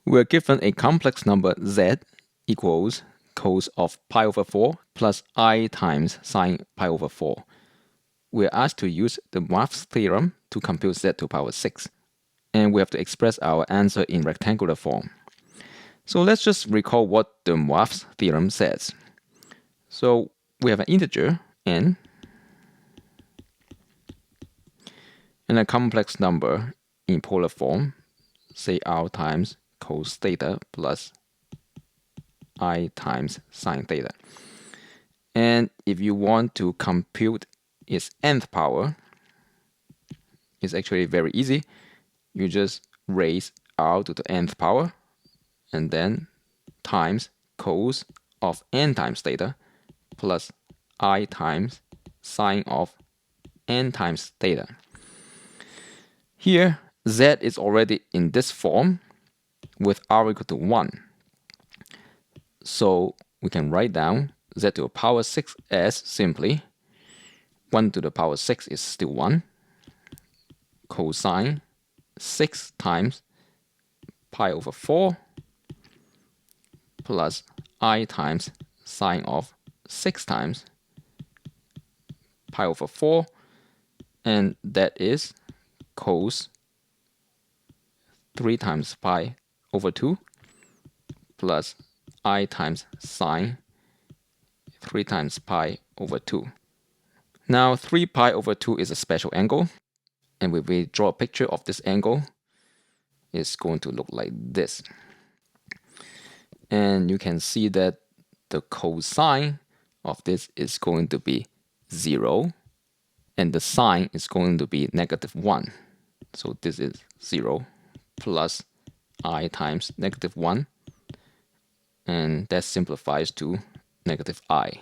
We're given a complex number z equals cos of pi over 4 plus I times sine pi over 4. We're asked to use the Moivre's theorem to compute z to the power 6. And we have to express our answer in rectangular form. So let's just recall what the Moivre's theorem says. So we have an integer n and a complex number in polar form, say r times cos theta plus I times sine theta. And if you want to compute its nth power, it's actually very easy. You just raise r to the nth power and then times cos of n times theta plus I times sine of n times theta. Here, z is already in this form with r equal to 1. So we can write down z to the power 6 as simply 1 to the power 6 is still 1 cosine 6 times pi over 4 plus I times sine of 6 times pi over 4, and that is cos 3 times pi over 2 plus I times sine 3 times pi over 2. Now 3 pi over 2 is a special angle, and when we draw a picture of this angle, it's going to look like this. And you can see that the cosine of this is going to be 0, and the sine is going to be -1. So this is 0 plus I times -1, and that simplifies to -I.